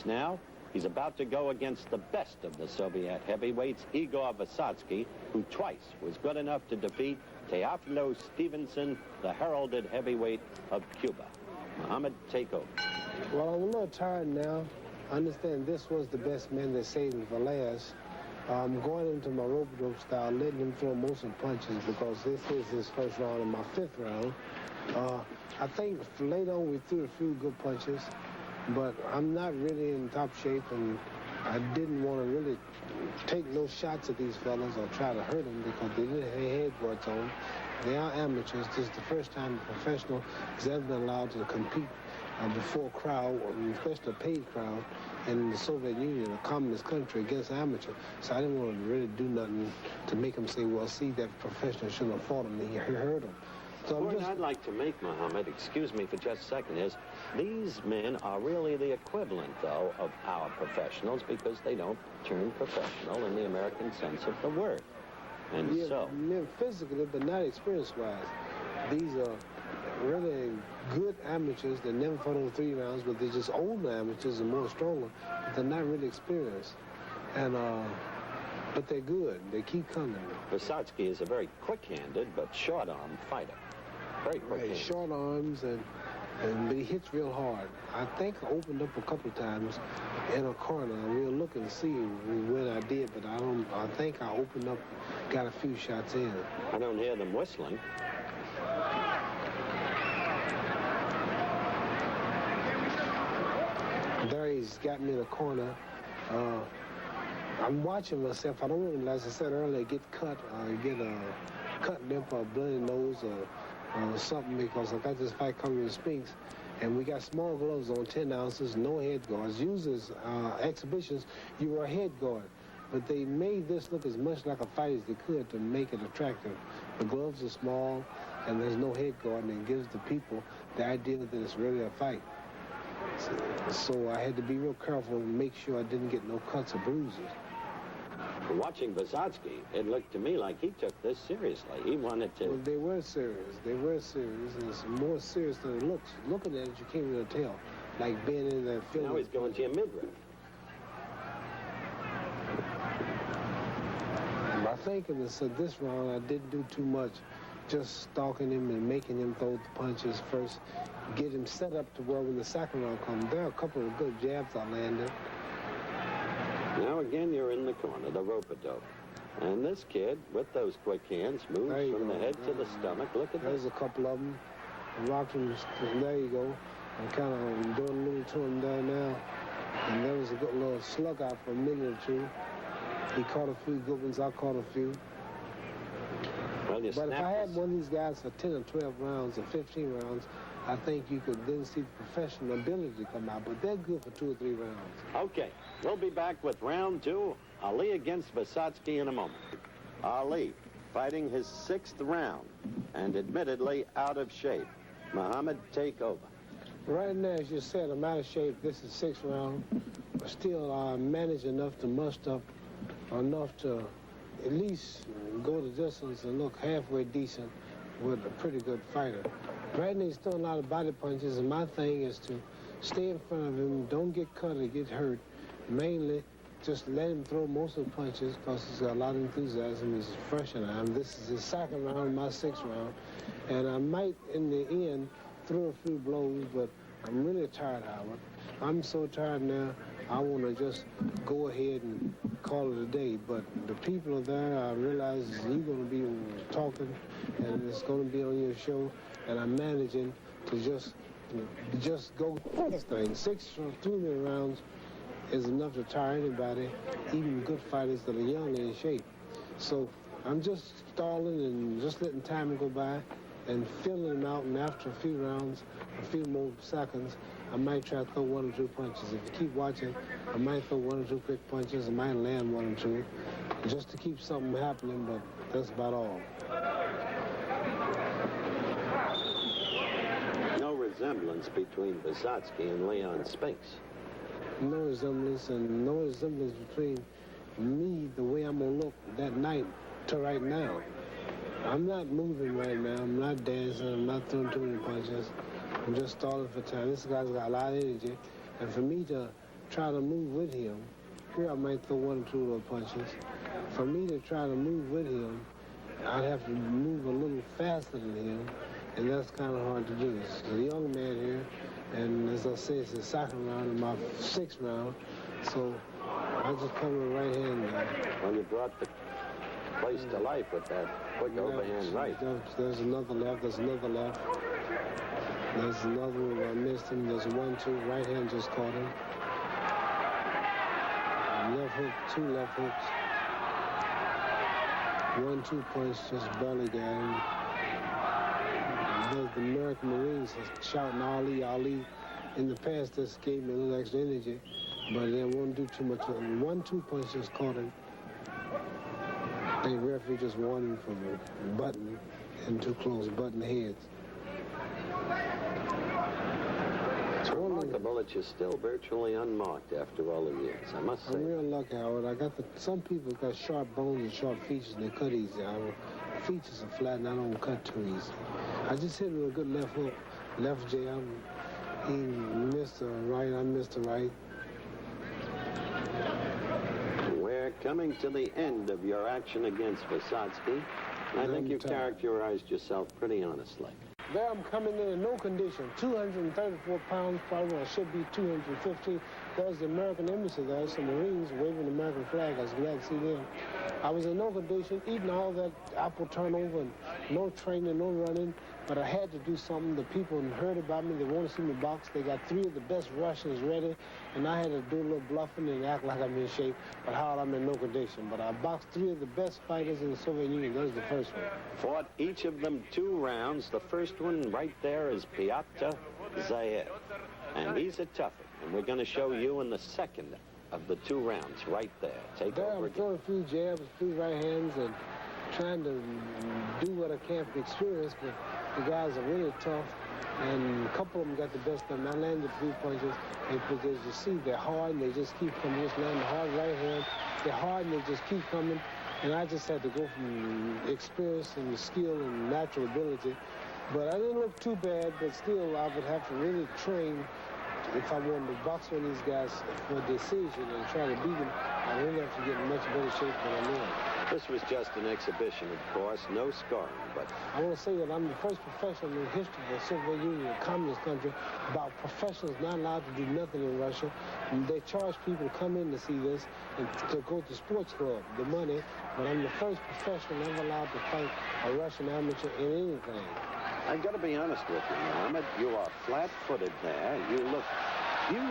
now. He's about to go against the best of the Soviet heavyweights, Igor Vysotsky, who twice was good enough to defeat Teofilo Stevenson, the heralded heavyweight of Cuba. Muhammad, take over. Well, I'm a little tired now. I understand this was the best man that saved him for last. I'm going into my rope-a-dope style, letting him throw most of the punches because this is his first round and my fifth round. I think later on we threw a few good punches, but I'm not really in top shape, and I didn't want to really take no shots at these fellas or try to hurt them because they didn't have head guards on. They are amateurs. This is the first time a professional has ever been allowed to compete before a crowd, especially a paid crowd, in the Soviet Union, a communist country, against amateur. So I didn't want to really do nothing to make them say, well, see, that professional shouldn't have fought him. He hurt him. So The point I'd like to make, Muhammad, excuse me for just a second, is these men are really the equivalent, though, of our professionals because they don't turn professional in the American sense of the word. And yeah, so... physically, but not experience-wise. These are really good amateurs that never fought over 3 rounds, but they're just older amateurs and more stronger, but they're not really experienced. And, but they're good. They keep coming. Vysotsky is a very quick-handed but short-arm fighter. Very quick-handed. Short arms, but he hits real hard. I think I opened up a couple of times in a corner. We'll look and see when I did, but I think I opened up, got a few shots in. I don't hear them whistling. There he's got me in a corner. I'm watching myself. I don't want to, as I said earlier, get cut, get a cut lip or a bloody nose or something, because I got this fight coming in Spinks, and we got small gloves on, 10 ounces, no head guards. Usually exhibitions, you wear a head guard, but they made this look as much like a fight as they could to make it attractive. The gloves are small, and there's no head guard, and it gives the people the idea that it's really a fight. So I had to be real careful and make sure I didn't get no cuts or bruises. Watching Vysotsky, it looked to me like he took this seriously. He wanted to... Well, they were serious. They were serious. It's more serious than it looks. Looking at it, you can't really tell. Like being in that film. Now he's going to your midriff. I think in this round, I didn't do too much. Just stalking him and making him throw the punches first. Get him set up to where when the second round comes, there are a couple of good jabs I landed. Now again, you're in the corner, the rope-a-dope. And this kid, with those quick hands, moves from the head to the stomach. Look at There's this. a couple of them. I rocked him. There you go. I'm kind of doing a little to him there now. And there was a good little slug out for a minute or two. He caught a few good ones. I caught a few. Well, you But if I had one of these guys for 10 or 12 rounds or 15 rounds, I think you could then see the professional ability to come out. But they're good for 2 or 3 rounds. Okay, we'll be back with round 2, Ali against Vysotsky in a moment. Ali fighting his 6th round and admittedly out of shape. Muhammad, take over. Right now, as you said, I'm out of shape. This is 6th round. But still, I managed enough to muster up enough to at least go the distance and look halfway decent with a pretty good fighter. Right now, he's throwing a lot of body punches, and my thing is to stay in front of him, don't get cut or get hurt. Mainly, just let him throw most of the punches because he's got a lot of enthusiasm. He's fresh in him. This is his 2nd round, my 6th round. And I might, in the end, throw a few blows, but I'm really tired, Howard. I'm so tired now, I want to just go ahead and call it a day. But the people are there. I realize you're going to be talking, and it's going to be on your show. And I'm managing to just go this thing. 6 or 2 minute rounds is enough to tire anybody, even good fighters that are young and in shape. So I'm just stalling and just letting time go by and filling them out. And after a few rounds, a few more seconds, I might try to throw 1 or 2 punches. If you keep watching, I might throw 1 or 2 quick punches. I might land 1 or 2 just to keep something happening, but that's about all. No resemblance between Vysotsky and Leon Spinks. No resemblance, and no resemblance between me, the way I'm going to look that night, to right now. I'm not moving right now. I'm not dancing. I'm not throwing too many punches. I'm just stalling for time. This guy's got a lot of energy. And for me to try to move with him, here I might throw 1 or 2 little punches. For me to try to move with him, I'd have to move a little faster than him, and that's kind of hard to do. It's a young man here, and as I say, it's the second round and my 6th round, so I just come with right hand guy. Well, you brought the place to life with that quick overhand right. There's another left, there's another left. There's another one where I missed him. There's 1-2, right hand just caught him. Left hook, 2 left hooks. 1-2 punch, just barely got him. There's the American Marines shouting Ali, Ali. In the past, this gave me a little extra energy, but they won't do too much. 1-2 punch just caught him. The referee just warned him from button and too close, button heads. It's remarkable that you're still virtually unmarked after all the years, I must say. I'm real lucky, Howard. Some people got sharp bones and sharp features, and they cut easy. Features are flat, and I don't cut too easy. I just hit with a good left hook, left jab. He missed the right, I missed the right. We're coming to the end of your action against Vysotsky. I think you characterized yourself pretty honestly. There I'm coming in no condition. 234 pounds, probably when I should be 215. There's the American embassy there, some Marines waving the American flag. I was glad to see them. I was in no condition, eating all that apple turnover and no training, no running, but I had to do something. The people heard about me. They want to see me box. They got 3 of the best Russians ready, and I had to do a little bluffing and act like I'm in shape, but how I'm in no condition. But I boxed 3 of the best fighters in the Soviet Union. That was the first one. Fought each of them 2 rounds. The first one right there is Pyotr Zayev, and he's a toughie, and we're going to show you in the second of the 2 rounds right there. Take there over I'm throwing a few jabs, a few right hands, and trying to do what I can for experience, but the guys are really tough, and a couple of them got the best of them. I landed 3 punches, and as you see, they're hard, and they just keep coming. Just land a hard right hand. They're hard, and they just keep coming, and I just had to go from experience and skill and natural ability. But I didn't look too bad, but still, I would have to really train if I wanted to box with these guys for a decision and try to beat them. I really have to get in much better shape than I'm in. This was just an exhibition, of course, no scoring, but I want to say that I'm the first professional in the history of the Soviet Union, a communist country, about professionals not allowed to do nothing in Russia. And they charge people to come in to see this and to go to sports club, the money. But I'm the first professional ever allowed to fight a Russian amateur in anything. I've got to be honest with you, Mohammed. You are flat-footed there. You look huge,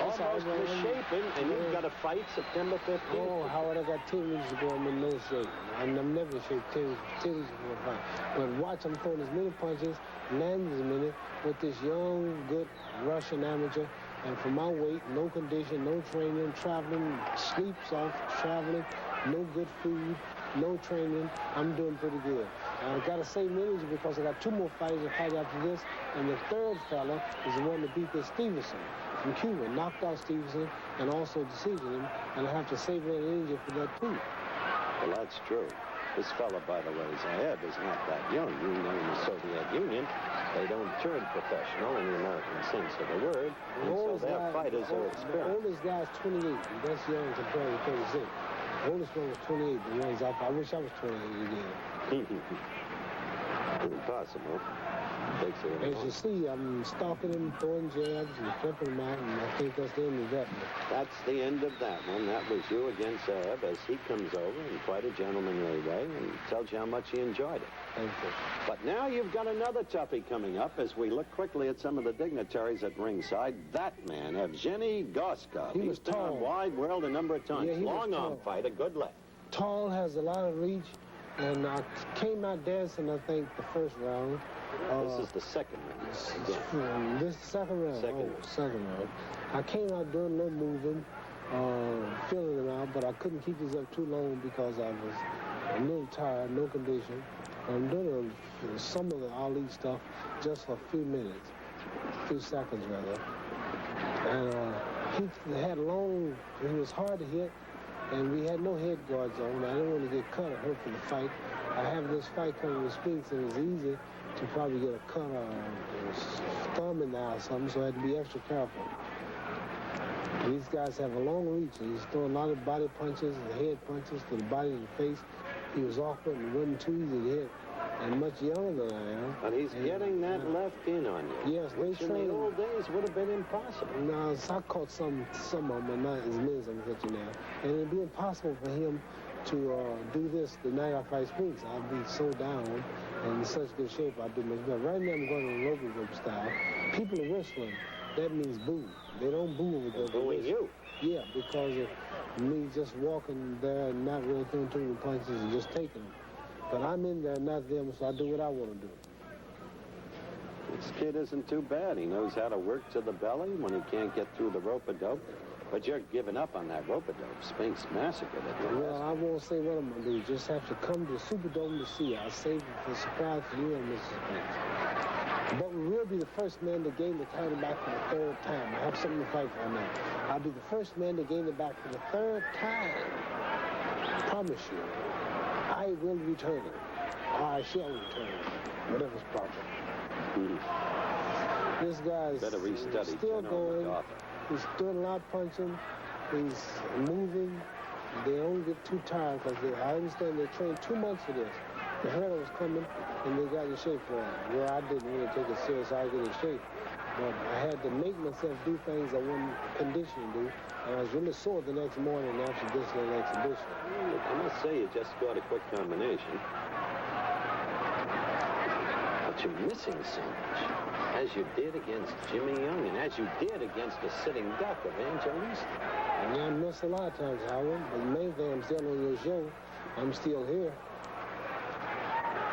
almost misshapen, and you've got to fight September 15th. Oh, Howard, I got 10 minutes to go. I'm in no shape. I'm never in shape 10 weeks before a fight. But watch, I'm throwing as many punches, land as many, with this young, good Russian amateur. And for my weight, no condition, no training, traveling, sleeps off, traveling, no good food, no training. I'm doing pretty good. I got to save energy because I got 2 more fighters to fight after this, and the third fella is the one that beat this Stevenson from Cuba, knocked out Stevenson and also decision him, and I have to save that energy for that too. Well, that's true. This fella, by the way, Zayev, is not that young. You know, in the Soviet Union, they don't turn professional in the American sense of the word, and so their fighters are experienced. The oldest guy is 28, and that's young compared to 36. The oldest one was 28, the ones I wish I was 28 again. Impossible. As you see, I'm stalking him, throwing jabs, and flipping him out, and I think that's the end of that one. That's the end of that one. That was you against Zayev as he comes over in quite a gentlemanly way and tells you how much he enjoyed it. Thank you. But now you've got another toughie coming up as we look quickly at some of the dignitaries at ringside. That man, Yevgeny Gorstkov. He's been tall. on Wide World a number of times. Yeah, long arm fighter, good left. Tall, has a lot of reach, and I came out dancing, I think, the first round. This is the second round. This is the second round. Second round. I came out doing a little moving, feeling him out, but I couldn't keep this up too long because I was a little tired, no condition. I'm doing some of the Ali stuff just for a few minutes, a few seconds rather. And he had long, he was hard to hit, and we had no head guards on. I didn't want to get cut or hurt for the fight. I have this fight coming with Spinks, and it's easy to probably get a cut or a thumb in there or something, so I had to be extra careful. These guys have a long reach, and he's throwing a lot of body punches and head punches to the body and the face. He was awkward and wasn't too easy to hit, and much younger than I am. But he's getting that left in on you. Yes, which in the old days would have been impossible. No, so I caught some of them, not as many as I'm catching now. And it'd be impossible for him to do this the night I fight Spinks. I'd be so down and in such good shape I'd do much better. Right now I'm going to local rope style. People are whistling. That means boo. They don't boo with the booing you. Yeah, because of me just walking there and not really throwing too many punches and just taking them. But I'm in there, not them, so I do what I want to do. This kid isn't too bad. He knows how to work to the belly when he can't get through the rope-a-dope. But you're giving up on that rope-a-dope. Spinks massacred it. Well, I won't say what I'm going to do. You just have to come to the Superdome to see. I'll save it for a surprise for you and Mrs. Spinks. But we will be the first man to gain the title back for the third time. I have something to fight for now. I'll be the first man to gain it back for the third time. I promise you. I will return it. Or I shall return it. Whatever's proper. This guy's still going. He's doing a lot of punching. He's moving. They don't get too tired because I understand they trained 2 months for this. The hurdle was coming, and they got in shape for it. Where I didn't really take it serious, I get in shape. But I had to make myself do things I wasn't conditioned to do. And I was really sore the next morning after this little exhibition. I must say, you just scored a quick combination. But you're missing so much. As you did against Jimmy Young, and as you did against the sitting duck of Evangelista. And I miss a lot of times, Howard. But the main thing, I'm still on your show. I'm still here.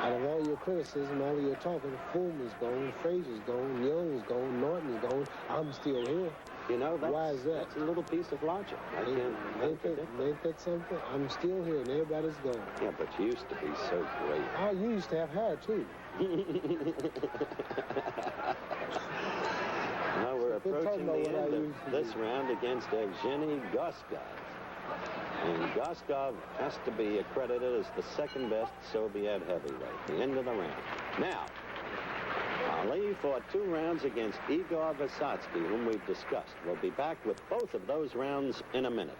Out of all your criticism, all of your talking, Fulman's gone, Frazier's gone, Young's gone, Norton's gone. I'm still here. You know, why is that? That's a little piece of logic. Ain't that something? I'm still here, and everybody's gone. Yeah, but you used to be so great. Oh, you used to have hair, too. Now we're approaching the end of this round against Yevgeny Gorstkov. And Gorstkov has to be accredited as the second best Soviet heavyweight. The end of the round. Now, Ali fought 2 rounds against Igor Vysotsky, whom we've discussed. We'll be back with both of those rounds in a minute.